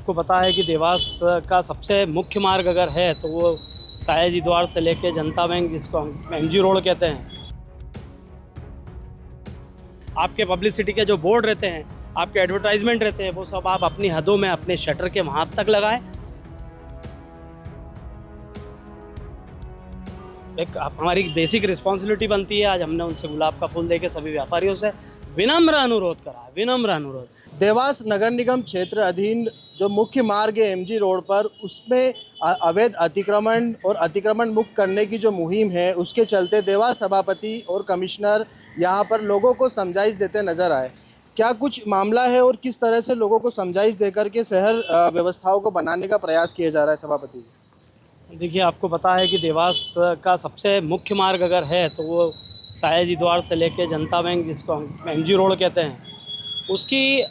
आपको पता है कि देवास का सबसे मुख्य मार्ग अगर है तो वो सयाजी द्वार से लेके जनता बैंक, जिसको हम एमजी रोड कहते हैं, आपके पब्लिसिटी के जो बोर्ड रहते हैं, आपके एडवर्टाइजमेंट रहते हैं, वो सब आप अपनी हदों में अपने शटर के वहाँ तक लगाएं। एक हमारी बेसिक रिस्पॉन्सिबिलिटी बनती है। आज हमने उनसे गुलाब का फूल देके सभी व्यापारियों से विनम्र अनुरोध करा है, विनम्र अनुरोध। देवास नगर निगम क्षेत्र अधीन जो मुख्य मार्ग है एमजी रोड पर, उसमें अवैध अतिक्रमण और अतिक्रमण मुक्त करने की जो मुहिम है, उसके चलते देवास सभापति और कमिश्नर यहां पर लोगों को समझाइश देते नजर आए। क्या कुछ मामला है और किस तरह से लोगों को समझाइश देकर के शहर व्यवस्थाओं को बनाने का प्रयास किया जा रहा है सभापति? देखिए, आपको पता है कि देवास का सबसे मुख्य मार्ग अगर है तो वो सयाजी द्वार से लेके जनता बैंक, जिसको हम एमजी रोड कहते हैं, उसकी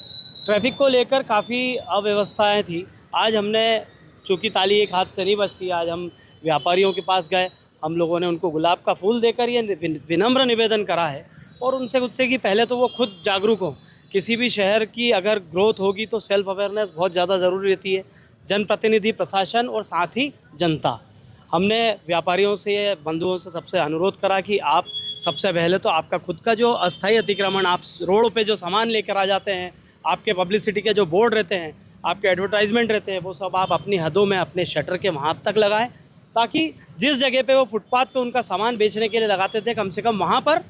ट्रैफिक को लेकर काफ़ी अव्यवस्थाएं थी। आज हमने, चूँकि ताली एक हाथ से नहीं बजती, आज हम व्यापारियों के पास गए, हम लोगों ने उनको गुलाब का फूल देकर ये विनम्र निवेदन करा है और उनसे उससे कि पहले तो वो खुद जागरूक हों। किसी भी शहर की अगर ग्रोथ होगी तो सेल्फ अवेयरनेस बहुत ज़्यादा ज़रूरी रहती है। जनप्रतिनिधि, प्रशासन और साथ ही जनता, हमने व्यापारियों से, बंधुओं से सबसे अनुरोध करा कि आप सबसे पहले तो आपका खुद का जो अस्थायी अतिक्रमण, आप रोड पे जो सामान लेकर आ जाते हैं, आपके पब्लिसिटी के जो बोर्ड रहते हैं, आपके एडवर्टाइजमेंट रहते हैं, वो सब आप अपनी हदों में अपने शटर के वहाँ तक लगाएं, ताकि जिस जगह पे वो फुटपाथ पे उनका सामान बेचने के लिए लगाते थे, कम से कम वहाँ पर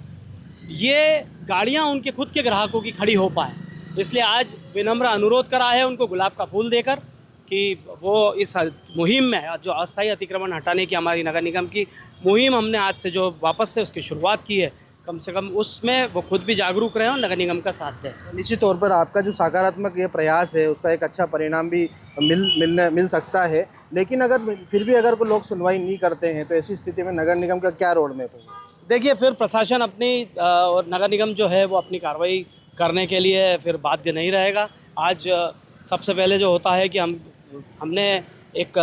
ये गाड़ियाँ उनके खुद के ग्राहकों की खड़ी हो पाए। इसलिए आज विनम्र अनुरोध करा है उनको गुलाब का फूल देकर कि वो इस मुहिम में, जो अस्थायी अतिक्रमण हटाने की हमारी नगर निगम की मुहिम हमने आज से जो वापस से उसकी शुरुआत की है, कम से कम उसमें वो खुद भी जागरूक रहे और नगर निगम का साथ दें। निश्चित तौर पर आपका जो सकारात्मक ये प्रयास है, उसका एक अच्छा परिणाम भी मिल सकता है। लेकिन अगर फिर भी अगर कोई लोग सुनवाई नहीं करते हैं तो ऐसी स्थिति में नगर निगम का क्या रोड मैप होगा? देखिए, फिर प्रशासन अपनी और नगर निगम जो है वो अपनी कार्रवाई करने के लिए फिर बाध्य नहीं रहेगा। आज सबसे पहले जो होता है कि हमने एक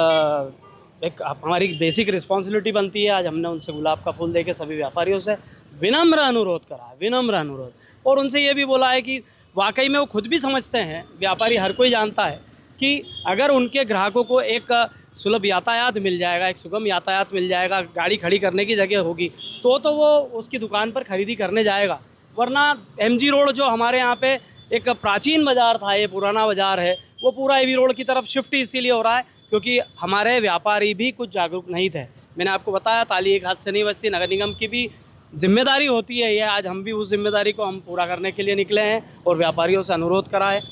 हमारी बेसिक रिस्पॉन्सिबिलिटी बनती है। आज हमने उनसे गुलाब का फूल देके सभी व्यापारियों से विनम्र अनुरोध करा है, विनम्र अनुरोध, और उनसे ये भी बोला है कि वाकई में वो खुद भी समझते हैं, व्यापारी हर कोई जानता है कि अगर उनके ग्राहकों को एक सुलभ यातायात मिल जाएगा, एक सुगम यातायात मिल जाएगा, गाड़ी खड़ी करने की जगह होगी, तो वो उसकी दुकान पर खरीदी करने जाएगा। वरना एमजी रोड जो हमारे यहाँ पे एक प्राचीन बाज़ार था, ये पुराना बाज़ार है, वो पूरा एवी रोड की तरफ शिफ्ट इसीलिए हो रहा है क्योंकि हमारे व्यापारी भी कुछ जागरूक नहीं थे। मैंने आपको बताया, ताली एक हाथ से नहीं बजती, नगर निगम की भी जिम्मेदारी होती है ये। आज हम भी उस जिम्मेदारी को हम पूरा करने के लिए निकले हैं और व्यापारियों से अनुरोध करा है।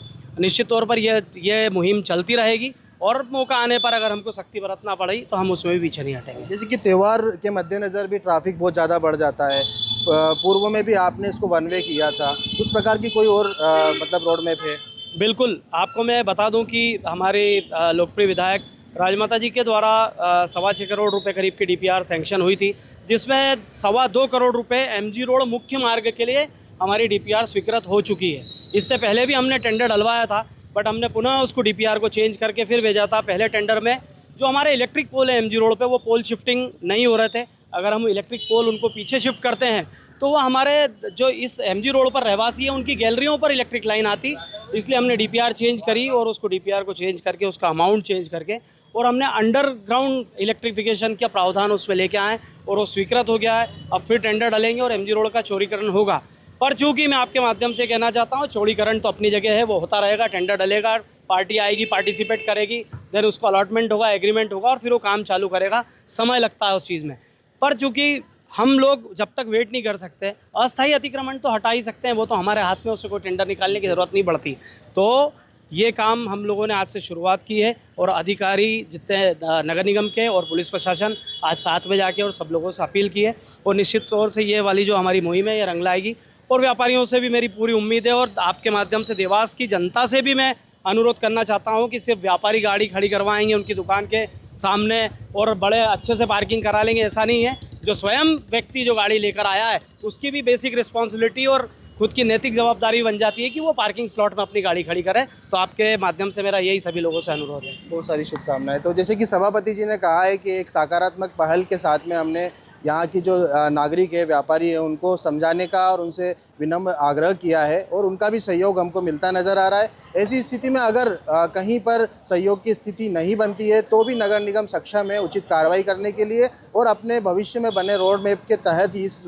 निश्चित तौर पर ये मुहिम चलती रहेगी और मौका आने पर अगर हमको सख्ती बरतना पड़ी तो हम उसमें भी पीछे नहीं हटेंगे। जैसे कि त्यौहार के मद्देनज़र भी ट्रैफिक बहुत ज़्यादा बढ़ जाता है, पूर्व में भी आपने इसको वन वे किया था, उस प्रकार की कोई और मतलब रोड मैप है? बिल्कुल, आपको मैं बता दूं कि हमारे लोकप्रिय विधायक राजमाता जी के द्वारा 6.25 करोड़ रुपए करीब की डीपीआर सैंक्शन हुई थी, जिसमें 2.25 करोड़ रुपए एमजी रोड मुख्य मार्ग के लिए हमारी डीपीआर स्वीकृत हो चुकी है। इससे पहले भी हमने टेंडर डलवाया था, बट हमने पुनः उसको डीपीआर को चेंज करके फिर भेजा था। पहले टेंडर में जो हमारे इलेक्ट्रिक पोल है एमजी रोड पे, वो पोल शिफ्टिंग नहीं हो रहे थे। अगर हम इलेक्ट्रिक पोल उनको पीछे शिफ्ट करते हैं तो वो हमारे जो इस एमजी रोड पर रहवासी है उनकी गैलरियों पर इलेक्ट्रिक लाइन आती, इसलिए हमने डीपीआर चेंज करी और उसको डीपीआर को चेंज करके उसका अमाउंट चेंज करके और हमने अंडरग्राउंड इलेक्ट्रिफिकेशन का प्रावधान उसमें लेके आए और वो स्वीकृत हो गया है। अब फिर टेंडर डलेंगे और एमजी रोड का चौड़ीकरण होगा। पर चूँकि मैं आपके माध्यम से कहना चाहता हूँ, चौड़ीकरण तो अपनी जगह है, वो होता रहेगा, टेंडर डलेगा, पार्टी आएगी, पार्टिसिपेट करेगी, देन उसको अलॉटमेंट होगा, एग्रीमेंट होगा और फिर वो काम चालू करेगा। समय लगता है उस चीज़ में, पर चूँकि हम लोग जब तक वेट नहीं कर सकते, अस्थायी अतिक्रमण तो हटा ही सकते हैं, वो तो हमारे हाथ में, उससे कोई टेंडर निकालने की ज़रूरत नहीं पड़ती। तो ये काम हम लोगों ने आज से शुरुआत की है और अधिकारी जितने नगर निगम के और पुलिस प्रशासन आज 7 बजे आके और सब लोगों से अपील की है और निश्चित तौर से ये वाली जो हमारी मुहिम है ये रंग लाएगी। और व्यापारियों से भी मेरी पूरी उम्मीद है और आपके माध्यम से देवास की जनता से भी मैं अनुरोध करना चाहता हूँ कि सिर्फ व्यापारी गाड़ी खड़ी करवाएंगे उनकी दुकान के सामने और बड़े अच्छे से पार्किंग करा लेंगे, ऐसा नहीं है। जो स्वयं व्यक्ति जो गाड़ी लेकर आया है उसकी भी बेसिक रिस्पॉन्सिबिलिटी और खुद की नैतिक जवाबदारी बन जाती है कि वो पार्किंग स्लॉट में अपनी गाड़ी खड़ी करे। तो आपके माध्यम से मेरा यही सभी लोगों से अनुरोध है। बहुत सारी शुभकामनाएं। तो जैसे कि सभापति जी ने कहा है कि एक सकारात्मक पहल के साथ में हमने यहाँ की जो नागरिक है, व्यापारी है, उनको समझाने का और उनसे विनम्र आग्रह किया है और उनका भी सहयोग हमको मिलता नज़र आ रहा है। ऐसी स्थिति में अगर कहीं पर सहयोग की स्थिति नहीं बनती है तो भी नगर निगम सक्षम है उचित कार्रवाई करने के लिए और अपने भविष्य में बने रोड मैप के तहत ही इस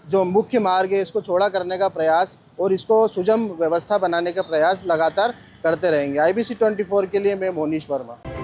जो मुख्य मार्ग है इसको चौड़ा करने का प्रयास और इसको सुगम व्यवस्था बनाने का प्रयास लगातार करते रहेंगे। IBC 24 के लिए मैं मोनीश वर्मा।